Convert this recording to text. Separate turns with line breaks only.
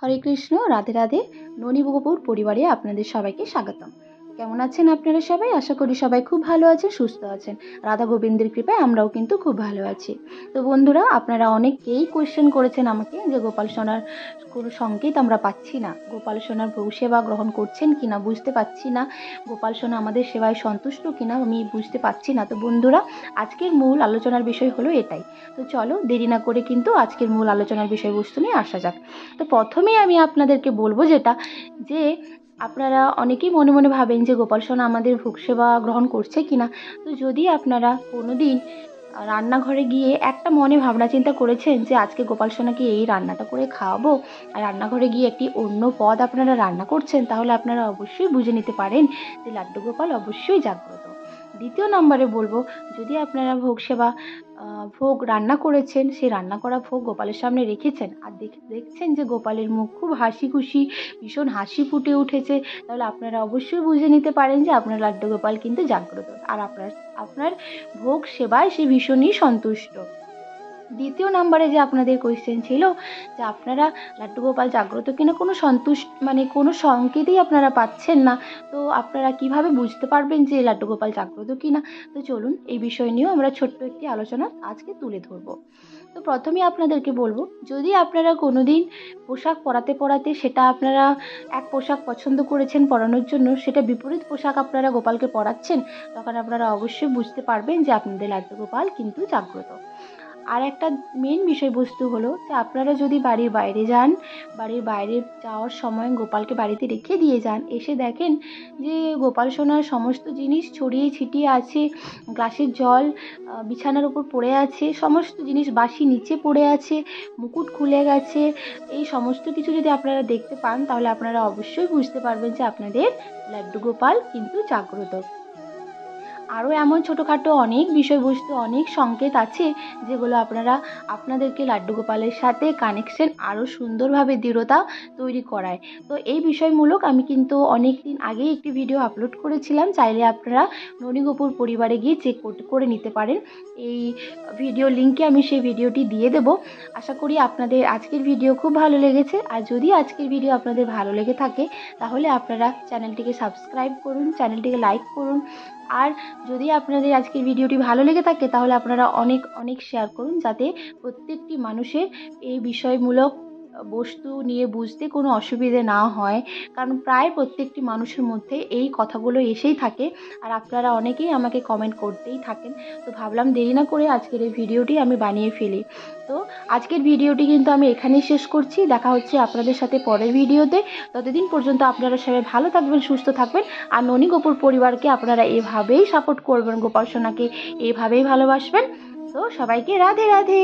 হরে কৃষ্ণ, রাধে রাধে। ননী কপুর পরিবারে আপনাদের সবাইকে স্বাগতম। কেমন আছেন আপনারা সবাই? আশা করি সবাই খুব ভালো আছেন, সুস্থ আছেন। রাধা গোবিন্দের কৃপায় আমরাও কিন্তু খুব ভালো আছি। তো বন্ধুরা, আপনারা অনেকেই কোয়েশ্চেন করেছেন আমাকে যে গোপাল সোনার কোনো সংকেত আমরা পাচ্ছি না, গোপাল সোনার ভোগ সেবা গ্রহণ করছেন কিনা বুঝতে পাচ্ছি না, গোপাল সোনা আমাদের সেবায় সন্তুষ্ট কিনা আমি বুঝতে পাচ্ছি না। তো বন্ধুরা, আজকের মূল আলোচনার বিষয় হলো এটাই। তো চলো দেরি না করে কিন্তু আজকের মূল আলোচনার বিষয়বস্তু নিয়ে আসা যাক। তো প্রথমেই আমি আপনাদেরকে বলবো যেটা, যে আপনারা অনেকেই মনে মনে ভাবেন যে গোপাল সোনা আমাদের ভোগ সেবা গ্রহণ করছে কিনা। তো যদি আপনারা কোনোদিন রান্নাঘরে গিয়ে একটা মনে ভাবনা চিন্তা করেছেন যে আজকে গোপাল সোনাকে এই রান্নাটা করে খাওয়াবো, আর রান্নাঘরে গিয়ে একটি অন্য পদ আপনারা রান্না করছেন, তাহলে আপনারা অবশ্যই বুঝে নিতে পারেন যে লাড্ডু গোপাল অবশ্যই জাগ্রত। দ্বিতীয় নম্বরে বলবো, যদি আপনারা ভোগ সেবা ভোগ রান্না করেছেন, সেই রান্না করা ভোগ গোপালের সামনে রেখেছেন আর দেখছেন যে গোপালের মুখ খুব হাসি খুশি, ভীষণ হাসি ফুটে উঠেছে, তাহলে আপনারা অবশ্যই বুঝে নিতে পারেন যে আপনার লাড্ডু গোপাল কিন্তু জাগ্রত, আর আপনার আপনার ভোগ সেবায় সে ভীষণই সন্তুষ্ট। দ্বিতীয় নাম্বারে যে আপনাদের কোয়েশ্চেন ছিল যে আপনারা লাড্ডু গোপাল জাগ্রত কিনা কোনো কোনো সংকেতই আপনারা পাচ্ছেন না, তো আপনারা কিভাবে বুঝতে পারবেন যে লাড্ডু গোপাল জাগ্রত কিনা। তো চলুন এই বিষয় নিয়েও আমরা ছোট্ট একটি আলোচনা আজকে তুলে ধরবো। তো প্রথমেই আপনাদেরকে বলবো, যদি আপনারা কোনোদিন পোশাক পরাতে পরাতে সেটা আপনারা এক পোশাক পছন্দ করেছেন পরানোর জন্য, সেটা বিপরীত পোশাক আপনারা গোপালকে পরাচ্ছেন, তখন আপনারা অবশ্যই বুঝতে পারবেন যে আপনাদের লাড্ডু গোপাল কিন্তু জাগ্রত। আর একটা মেন বিষয়বস্তু হলো যে আপনারা যদি বাড়ির বাইরে যান, বাড়ির বাইরে যাওয়ার সময় গোপালকে বাড়িতে রেখে দিয়ে যান, এসে দেখেন যে গোপাল সোনার সমস্ত জিনিস ছড়িয়ে ছিটিয়ে আছে, গ্লাসের জল বিছানার উপর পড়ে আছে, সমস্ত জিনিস বাসি নিচে পড়ে আছে, মুকুট খুলে গেছে, এই সমস্ত কিছু যদি আপনারা দেখতে পান, তাহলে আপনারা অবশ্যই বুঝতে পারবেন যে আপনাদের লাড্ডু গোপাল কিন্তু জাগ্রত। আরও এমন ছোটোখাটো অনেক বিষয়বস্তু, অনেক সংকেত আছে যেগুলো আপনারা আপনাদেরকে লাড্ডু গোপালের সাথে কানেকশন আরও সুন্দরভাবে দৃঢ়তা তৈরি করায়। তো এই বিষয়মূলক আমি কিন্তু অনেক দিন আগেই একটি ভিডিও আপলোড করেছিলাম, চাইলে আপনারা ননী কপুর পরিবারে গিয়ে চেক করে নিতে পারেন। এই ভিডিও লিঙ্কে আমি সেই ভিডিওটি দিয়ে দেব। আশা করি আপনাদের আজকের ভিডিও খুব ভালো লেগেছে, আর যদি আজকের ভিডিও আপনাদের ভালো লেগে থাকে তাহলে আপনারা চ্যানেলটিকে সাবস্ক্রাইব করুন, চ্যানেলটিকে লাইক করুন, আর যদি আপনাদের আজকের ভিডিওটি ভালো লেগে থাকে তাহলে আপনারা অনেক অনেক শেয়ার করুন, যাতে প্রত্যেকটি মানুষের এই বিষয়মূলক বস্তু নিয়ে বুঝতে কোনো অসুবিধে না হয়, কারণ প্রায় প্রত্যেকটি মানুষের মধ্যে এই কথাগুলো এসেই থাকে, আর আপনারা অনেকেই আমাকে কমেন্ট করতেই থাকেন। তো ভাবলাম দেরি না করে আজকের এই ভিডিওটি আমি বানিয়ে ফেলি। তো আজকের ভিডিওটি কিন্তু আমি এখানেই শেষ করছি, দেখা হচ্ছে আপনাদের সাথে পরের ভিডিওতে। ততদিন পর্যন্ত আপনারা সবাই ভালো থাকবেন, সুস্থ থাকবেন, আর ননী কপুর পরিবারকে আপনারা এভাবেই সাপোর্ট করবেন, গোপাল সোনাকে এভাবেই ভালোবাসবেন। তো সবাইকে রাধে রাধে।